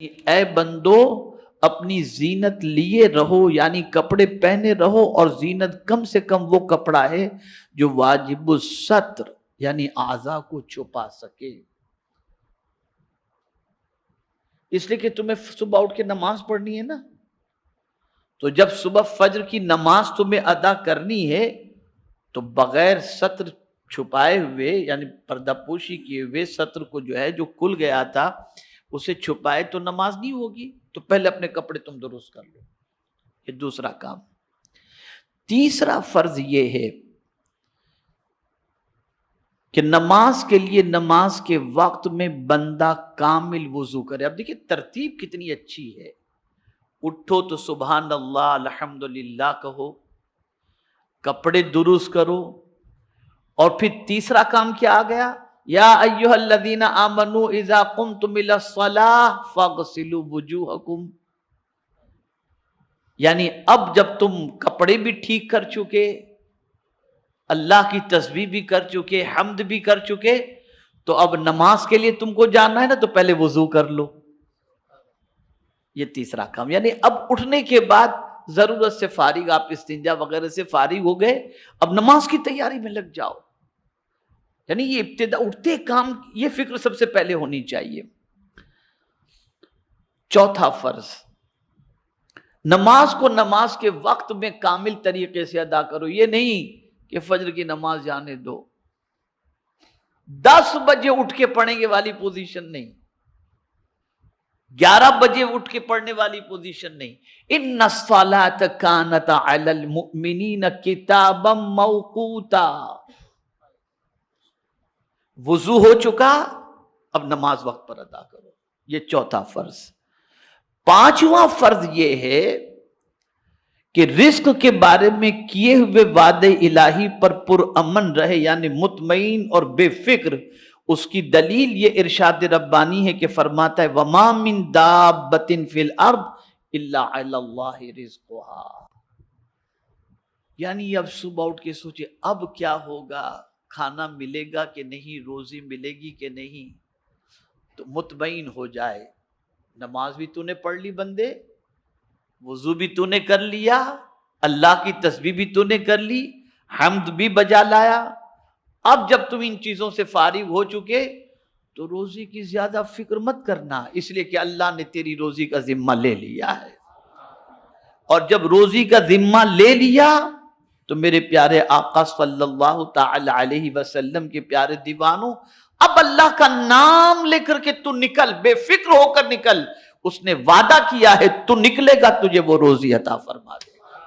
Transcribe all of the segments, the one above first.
اے بندو اپنی زینت لیے رہو، یعنی کپڑے پہنے رہو، اور زینت کم سے کم وہ کپڑا ہے جو واجب الستر یعنی اعضاء کو چھپا سکے۔ اس لیے کہ تمہیں صبح اٹھ کے نماز پڑھنی ہے نا، تو جب صبح فجر کی نماز تمہیں ادا کرنی ہے تو بغیر ستر چھپائے ہوئے یعنی پردہ پوشی کیے ہوئے ستر کو جو ہے جو کھل گیا تھا اسے چھپائے تو نماز نہیں ہوگی، تو پہلے اپنے کپڑے تم درست کر لو، یہ دوسرا کام۔ تیسرا فرض یہ ہے کہ نماز کے لیے نماز کے وقت میں بندہ کامل وضو کرے۔ اب دیکھیں ترتیب کتنی اچھی ہے، اٹھو تو سبحان اللہ الحمدللہ کہو، کپڑے درست کرو، اور پھر تیسرا کام کیا آ گیا؟ یا ایھا الذین آمنوا اذا قمتم الی الصلاۃ فاغسلوا وجوہکم، یعنی اب جب تم کپڑے بھی ٹھیک کر چکے، اللہ کی تسبیح بھی کر چکے، حمد بھی کر چکے، تو اب نماز کے لیے تم کو جانا ہے نا، تو پہلے وضو کر لو۔ یہ تیسرا کام، یعنی اب اٹھنے کے بعد ضرورت سے فارغ، آپ استنجا وغیرہ سے فارغ ہو گئے، اب نماز کی تیاری میں لگ جاؤ۔ یعنی یہ ابتدا اٹھتے کام، یہ فکر سب سے پہلے ہونی چاہیے۔ چوتھا فرض، نماز کو نماز کے وقت میں کامل طریقے سے ادا کرو۔ یہ نہیں کہ فجر کی نماز جانے دو، 10 بجے اٹھ کے پڑھیں گے والی پوزیشن نہیں، 11 بجے اٹھ کے پڑھنے والی پوزیشن نہیں۔ ان الصلاۃ کانت علی المؤمنین کتابا موقوتا، وضو ہو چکا، اب نماز وقت پر ادا کرو، یہ چوتھا فرض۔ پانچواں فرض یہ ہے کہ رزق کے بارے میں کیے ہوئے وعدے الہی پر پرامن رہے، یعنی مطمئن اور بے فکر۔ اس کی دلیل یہ ارشاد ربانی ہے کہ فرماتا ہے وَمَا مِن دَابَّةٍ فِي الْأَرْضِ إِلَّا عَلَى اللَّهِ رِزْقُهَا، یعنی اب صبح اٹھ کے سوچے اب کیا ہوگا، کھانا ملے گا کہ نہیں، روزی ملے گی کہ نہیں، تو مطمئن ہو جائے۔ نماز بھی تو نے پڑھ لی بندے، وضو بھی تو نے کر لیا، اللہ کی تسبیح بھی تو نے کر لی، حمد بھی بجا لایا، اب جب تم ان چیزوں سے فارغ ہو چکے تو روزی کی زیادہ فکر مت کرنا، اس لیے کہ اللہ نے تیری روزی کا ذمہ لے لیا ہے۔ اور جب روزی کا ذمہ لے لیا تو میرے پیارے آقا صلی اللہ تعالی علیہ وسلم کے پیارے دیوانوں، اب اللہ کا نام لے کر کے تو نکل، بے فکر ہو کر نکل، اس نے وعدہ کیا ہے تو نکلے گا تجھے وہ روزی عطا فرما دے گا،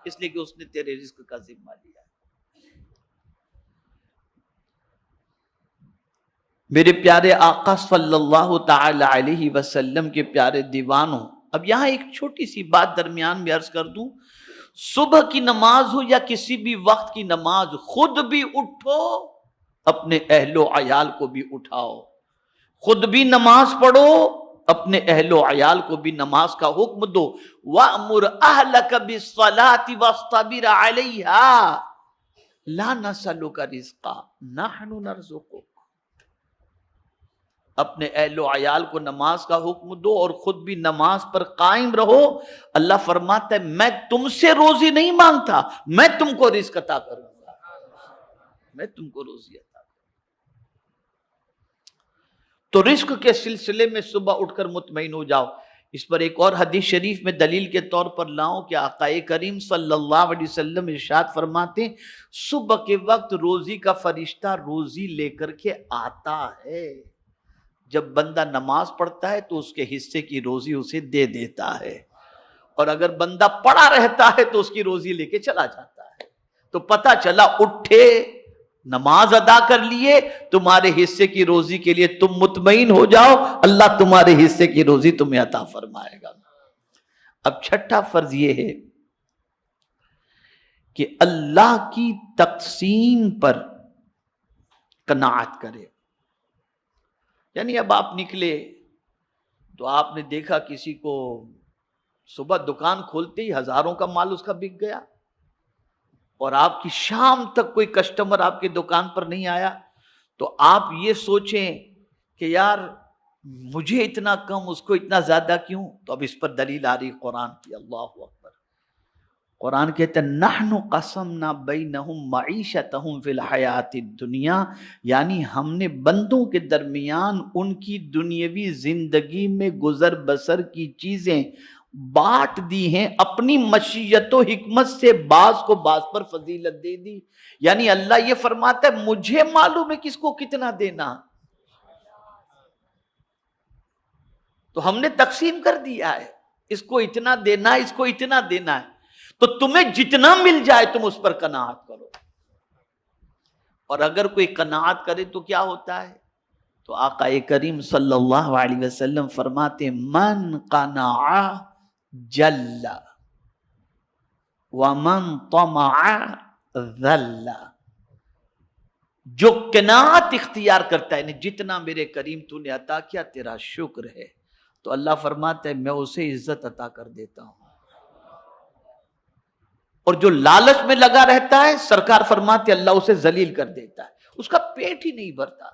اس لیے کہ اس نے تیرے رزق کا ذمہ لیا۔ میرے پیارے آقا صلی اللہ تعالی علیہ وسلم کے پیارے دیوانوں، اب یہاں ایک چھوٹی سی بات درمیان میں عرض کر دوں، صبح کی نماز ہو یا کسی بھی وقت کی نماز، خود بھی اٹھو، اپنے اہل و عیال کو بھی اٹھاؤ، خود بھی نماز پڑھو، اپنے اہل و عیال کو بھی نماز کا حکم دو۔ وَأْمُرْ أَهْلَكَ بِالصَّلَاةِ وَاصْطَبِرْ عَلَيْهَا لَا نَسْأَلُكَ رِزْقًا نَحْنُ نَرْزُقُكَ، اپنے اہل و عیال کو نماز کا حکم دو اور خود بھی نماز پر قائم رہو۔ اللہ فرماتا ہے میں تم سے روزی نہیں مانگتا، میں تم کو رزق عطا کروں گا، میں تم کو روزی عطا کروں گا۔ تو رزق کے سلسلے میں صبح اٹھ کر مطمئن ہو جاؤ۔ اس پر ایک اور حدیث شریف میں دلیل کے طور پر لاؤں کہ آقا کریم صلی اللہ علیہ وسلم ارشاد فرماتے ہیں صبح کے وقت روزی کا فرشتہ روزی لے کر کے آتا ہے، جب بندہ نماز پڑھتا ہے تو اس کے حصے کی روزی اسے دے دیتا ہے، اور اگر بندہ پڑا رہتا ہے تو اس کی روزی لے کے چلا جاتا ہے۔ تو پتہ چلا اٹھے، نماز ادا کر لیے، تمہارے حصے کی روزی کے لیے تم مطمئن ہو جاؤ، اللہ تمہارے حصے کی روزی تمہیں عطا فرمائے گا۔ اب چھٹا فرض یہ ہے کہ اللہ کی تقسیم پر قناعت کرے، یعنی اب آپ نکلے تو آپ نے دیکھا کسی کو صبح دکان کھولتے ہی ہزاروں کا مال اس کا بک گیا، اور آپ کی شام تک کوئی کسٹمر آپ کی دکان پر نہیں آیا، تو آپ یہ سوچیں کہ یار مجھے اتنا کم اس کو اتنا زیادہ کیوں؟ تو اب اس پر دلیل آ رہی قرآن کی. اللہ اکبر. قرآن کہتا ہے نحن قسمنا بینہم معیشتہم فی الحیات الدنیا، یعنی ہم نے بندوں کے درمیان ان کی دنیاوی زندگی میں گزر بسر کی چیزیں بانٹ دی ہیں، اپنی مشیت و حکمت سے بعض کو بعض پر فضیلت دے دی. یعنی اللہ یہ فرماتا ہے مجھے معلوم ہے کس کو کتنا دینا، تو ہم نے تقسیم کر دیا ہے، اس کو اتنا دینا ہے، اس کو اتنا دینا ہے. تو تمہیں جتنا مل جائے تم اس پر قناعت کرو. اور اگر کوئی قناعت کرے تو کیا ہوتا ہے؟ تو آقا کریم صلی اللہ علیہ وسلم فرماتے من قنع جل ومن طمع ذل. جو قناعت اختیار کرتا ہے، یعنی جتنا میرے کریم تو نے عطا کیا تیرا شکر ہے، تو اللہ فرماتا ہے میں اسے عزت عطا کر دیتا ہوں. اور جو لالچ میں لگا رہتا ہے سرکار فرماتے اللہ اسے ذلیل کر دیتا ہے، اس کا پیٹ ہی نہیں بھرتا،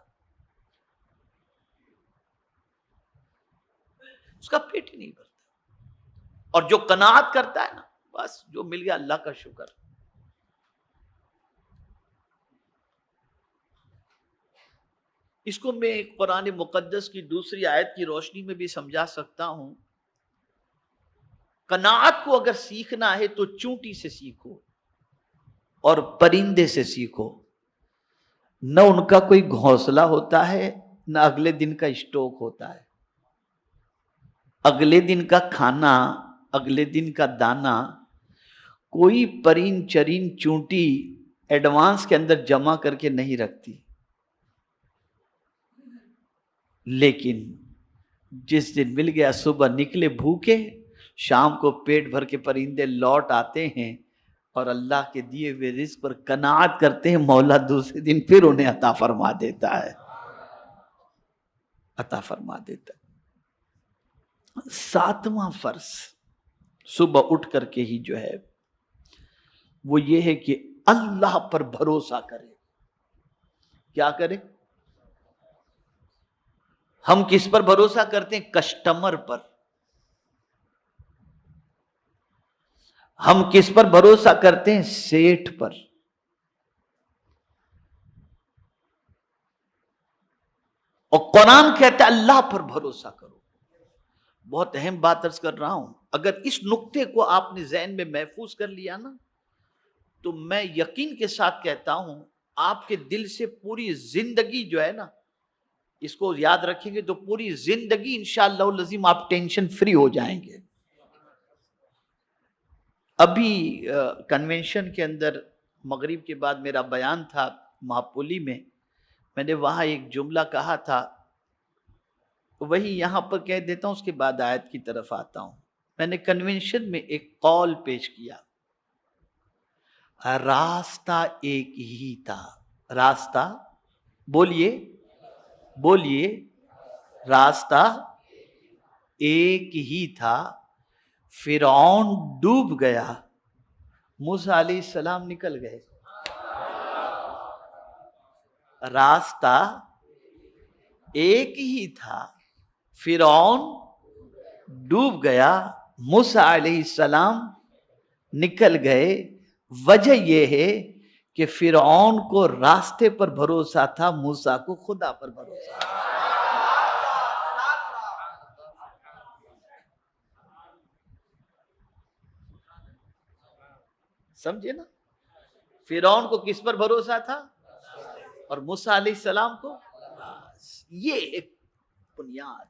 اس کا پیٹ ہی نہیں بھرتا. اور جو قناعت کرتا ہے نا، بس جو مل گیا اللہ کا شکر. اس کو میں قرآن مقدس کی دوسری آیت کی روشنی میں بھی سمجھا سکتا ہوں. قناعت کو اگر سیکھنا ہے تو چونٹی سے سیکھو اور پرندے سے سیکھو. نہ ان کا کوئی گھونسلہ ہوتا ہے، نہ اگلے دن کا اسٹاک ہوتا ہے. اگلے دن کا کھانا، اگلے دن کا دانا کوئی پرین چرین چونٹی ایڈوانس کے اندر جمع کر کے نہیں رکھتی. لیکن جس دن مل گیا صبح نکلے بھوکے، شام کو پیٹ بھر کے پرندے لوٹ آتے ہیں اور اللہ کے دیے ہوئے رزق پر قناعت کرتے ہیں. مولا دوسرے دن پھر انہیں عطا فرما دیتا ہے، عطا فرما دیتا ہے. ساتواں فرض صبح اٹھ کر کے ہی جو ہے وہ یہ ہے کہ اللہ پر بھروسہ کرے. کیا کرے؟ ہم کس پر بھروسہ کرتے ہیں؟ کسٹمر پر. ہم کس پر بھروسہ کرتے ہیں؟ سیٹھ پر. اور قرآن کہتا ہے اللہ پر بھروسہ کرو. بہت اہم بات عرض کر رہا ہوں، اگر اس نقطے کو آپ نے ذہن میں محفوظ کر لیا نا تو میں یقین کے ساتھ کہتا ہوں آپ کے دل سے پوری زندگی جو ہے نا، اس کو یاد رکھیں گے تو پوری زندگی انشاءاللہ العظیم آپ ٹینشن فری ہو جائیں گے. ابھی کنونشن کے اندر مغرب کے بعد میرا بیان تھا مہاپولی میں نے وہاں ایک جملہ کہا تھا، وہی یہاں پر کہہ دیتا ہوں، اس کے بعد آیت کی طرف آتا ہوں. میں نے کنونشن میں ایک قول پیش کیا، راستہ ایک ہی تھا. راستہ بولیے بولیے، راستہ ایک ہی تھا. فرعون ڈوب گیا، موسیٰ علیہ السلام نکل گئے. راستہ ایک ہی تھا، فرعون ڈوب گیا، موسیٰ علیہ السلام نکل گئے. وجہ یہ ہے کہ فرعون کو راستے پر بھروسہ تھا، موسیٰ کو خدا پر بھروسہ تھا. سمجھے نا؟ فرعون کو کس پر بھروسہ تھا اور موسیٰ علیہ السلام کو؟ یہ ایک بنیاد.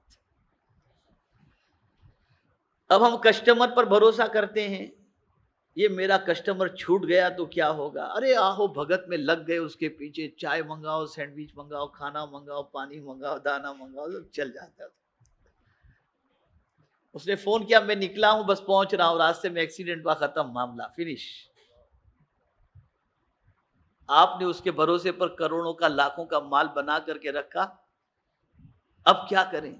اب ہم کسٹمر پر بھروسہ کرتے ہیں، یہ میرا کسٹمر چھوٹ گیا تو کیا ہوگا، ارے آہو بھگت میں لگ گئے اس کے پیچھے، چائے منگاؤ، سینڈوچ منگاؤ، کھانا منگاؤ، پانی منگاؤ، دانا منگاؤ، چل جاتا. اس نے فون کیا میں نکلا ہوں، بس پہنچ رہا ہوں، راستے میں ایکسیڈنٹ ہوا، ختم معاملہ، فنش. آپ نے اس کے بھروسے پر کروڑوں کا لاکھوں کا مال بنا کر کے رکھا، اب کیا کریں؟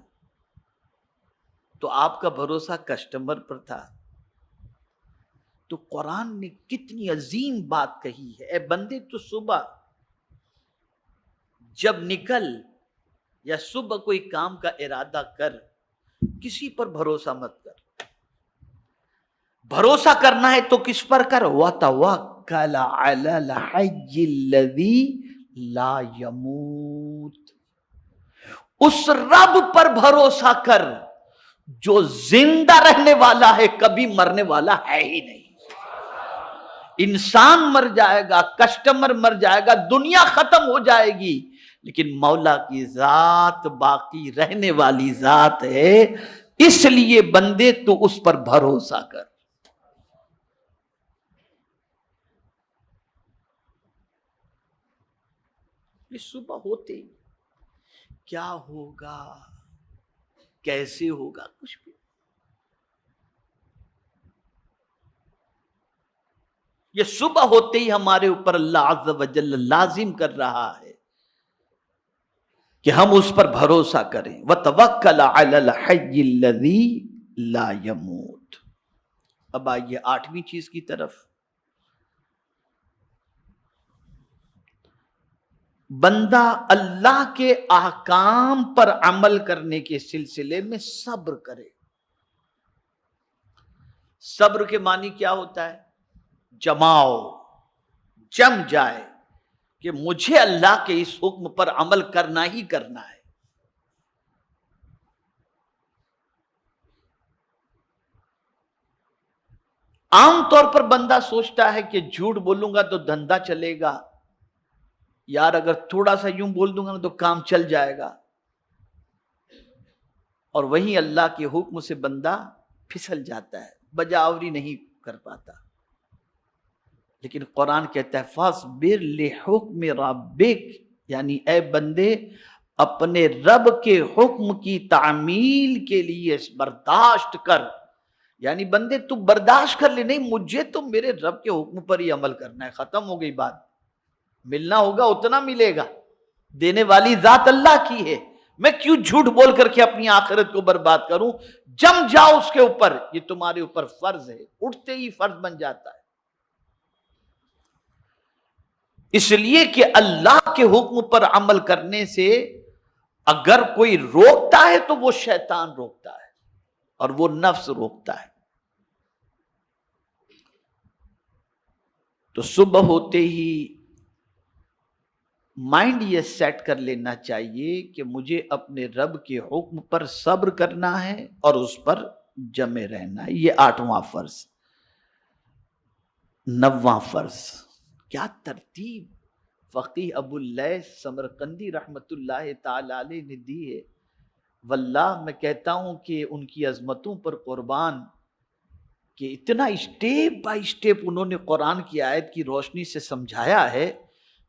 تو آپ کا بھروسہ کسٹمر پر تھا. تو قرآن نے کتنی عظیم بات کہی ہے، اے بندے تو صبح جب نکل یا صبح کوئی کام کا ارادہ کر، کسی پر بھروسہ مت کر. بھروسہ کرنا ہے تو کس پر کر؟ وَتَوَكَّلَ عَلَى الْحَيِّ الَّذِي لَا يَمُوتُ، اس رب پر بھروسہ کر جو زندہ رہنے والا ہے، کبھی مرنے والا ہے ہی نہیں. انسان مر جائے گا، کسٹمر مر جائے گا، دنیا ختم ہو جائے گی، لیکن مولا کی ذات باقی رہنے والی ذات ہے. اس لیے بندے تو اس پر بھروسہ کر. یہ صبح ہوتے کیا ہوگا، کیسے ہوگا، کچھ بھی. یہ صبح ہوتے ہی ہمارے اوپر اللہ عز و جل لازم کر رہا ہے کہ ہم اس پر بھروسہ کریں. وَتَوَكَّلَ عَلَى الْحَيِّ الَّذِي لَا يَمُوتُ. اب آئیے 8ویں چیز کی طرف. بندہ اللہ کے احکام پر عمل کرنے کے سلسلے میں صبر کرے. صبر کے معنی کیا ہوتا ہے؟ جماؤ، جم جائے کہ مجھے اللہ کے اس حکم پر عمل کرنا ہی کرنا ہے. عام طور پر بندہ سوچتا ہے کہ جھوٹ بولوں گا تو دھندا چلے گا، یار اگر تھوڑا سا یوں بول دوں گا نا تو کام چل جائے گا، اور وہیں اللہ کے حکم سے بندہ پھسل جاتا ہے، بجاوری نہیں کر پاتا. لیکن قرآن کہتا ہے فاصبر لحکم ربک، یعنی اے بندے اپنے رب کے حکم کی تعمیل کے لیے برداشت کر. یعنی بندے تو برداشت کر لے، نہیں مجھے تو میرے رب کے حکم پر ہی عمل کرنا ہے، ختم ہو گئی بات. ملنا ہوگا اتنا ملے گا، دینے والی ذات اللہ کی ہے، میں کیوں جھوٹ بول کر کے اپنی آخرت کو برباد کروں؟ جم جاؤ اس کے اوپر، یہ تمہارے اوپر فرض ہے، اٹھتے ہی فرض بن جاتا ہے. اس لیے کہ اللہ کے حکم پر عمل کرنے سے اگر کوئی روکتا ہے تو وہ شیطان روکتا ہے اور وہ نفس روکتا ہے. تو صبح ہوتے ہی مائنڈ یہ سیٹ کر لینا چاہیے کہ مجھے اپنے رب کے حکم پر صبر کرنا ہے اور اس پر جمے رہنا ہے. یہ 8واں فرض. 9واں فرض، کیا ترتیب فقیہ ابو اللیث سمرقندی رحمت اللہ تعالی علیہ نے دی ہے. واللہ میں کہتا ہوں کہ ان کی عظمتوں پر قربان کہ اتنا اسٹیپ بائی اسٹیپ انہوں نے قرآن کی آیت کی روشنی سے سمجھایا ہے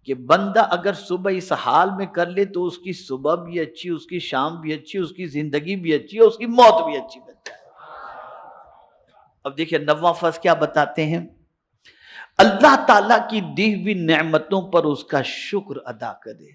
کہ بندہ اگر صبح اس حال میں کر لے تو اس کی صبح بھی اچھی، اس کی شام بھی اچھی، اس کی زندگی بھی اچھی اور اس کی موت بھی اچھی بن جائے. اب دیکھیں 9واں فرض کیا بتاتے ہیں؟ اللہ تعالیٰ کی دی ہوئی نعمتوں پر اس کا شکر ادا کرے،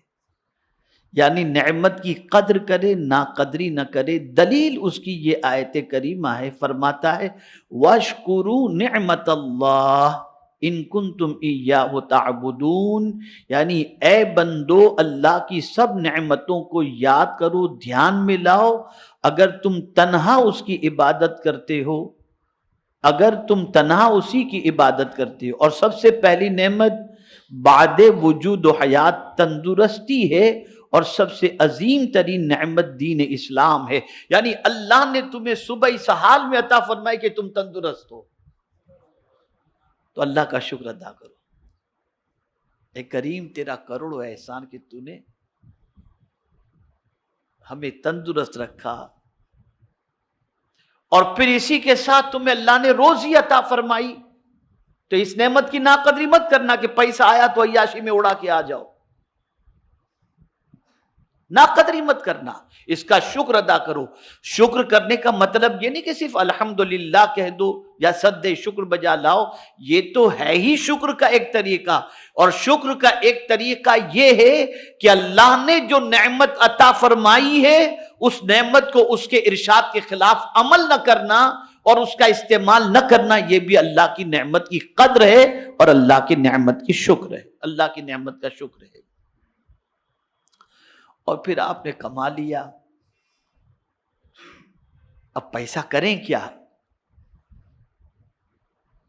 یعنی نعمت کی قدر کرے، ناقدری نہ کرے. دلیل اس کی یہ آیت کریمہ ہے، فرماتا ہے وَاشْكُرُوا نِعْمَةَ اللَّهِ ان کنتم ایاہ تعبدون، یعنی اے بندو اللہ کی سب نعمتوں کو یاد کرو، دھیان میں لاؤ اگر تم تنہا اس کی عبادت کرتے ہو، اگر تم تنہا اسی کی عبادت کرتے ہو. اور سب سے پہلی نعمت بعد وجود و حیات تندرستی ہے، اور سب سے عظیم ترین نعمت دین اسلام ہے. یعنی اللہ نے تمہیں صبح اس حال میں عطا فرمائی کہ تم تندرست ہو، تو اللہ کا شکر ادا کرو. اے کریم تیرا کروڑوں احسان کہ تو نے ہمیں تندرست رکھا، اور پھر اسی کے ساتھ تمہیں اللہ نے روزی عطا فرمائی. تو اس نعمت کی ناقدری مت کرنا کہ پیسہ آیا تو عیاشی میں اڑا کے آ جاؤ، ناقدری مت کرنا، اس کا شکر ادا کرو. شکر کرنے کا مطلب یہ نہیں کہ صرف الحمدللہ کہہ دو یا سد شکر بجا لاؤ، یہ تو ہے ہی شکر کا ایک طریقہ. اور شکر کا ایک طریقہ یہ ہے کہ اللہ نے جو نعمت عطا فرمائی ہے اس نعمت کو اس کے ارشاد کے خلاف عمل نہ کرنا اور اس کا استعمال نہ کرنا، یہ بھی اللہ کی نعمت کی قدر ہے اور اللہ کی نعمت کی شکر ہے، اللہ کی نعمت کا شکر ہے. اور پھر آپ نے کما لیا، اب پیسہ کریں کیا؟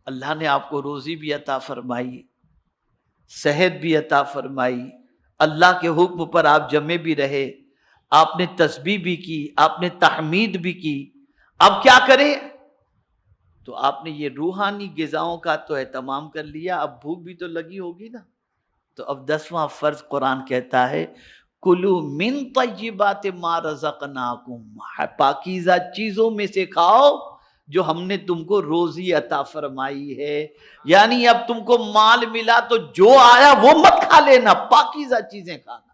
اللہ نے آپ کو روزی بھی عطا فرمائی، صحت بھی عطا فرمائی، اللہ کے حکم پر آپ جمے بھی رہے، آپ نے تسبیح بھی کی، آپ نے تحمید بھی کی، اب کیا کریں؟ تو آپ نے یہ روحانی غذاؤں کا تو اہتمام کر لیا، اب بھوک بھی تو لگی ہوگی نا۔ تو اب 10واں فرض قرآن کہتا ہے کلوا من طیبات ما رزقناکم، پاکیزہ چیزوں میں سے کھاؤ جو ہم نے تم کو روزی عطا فرمائی ہے۔ یعنی اب تم کو مال ملا تو جو آیا وہ مت کھا لینا، پاکیزہ چیزیں کھانا،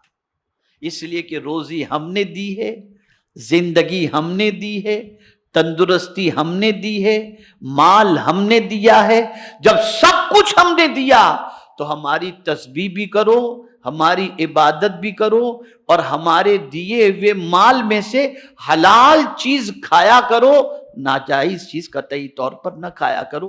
اس لیے کہ روزی ہم نے دی ہے، زندگی ہم نے دی ہے، تندرستی ہم نے دی ہے، مال ہم نے دیا ہے۔ جب سب کچھ ہم نے دیا تو ہماری تسبیح بھی کرو، ہماری عبادت بھی کرو، اور ہمارے دیے ہوئے مال میں سے حلال چیز کھایا کرو، ناجائز چیز قطعی طور پر نہ کھایا کرو۔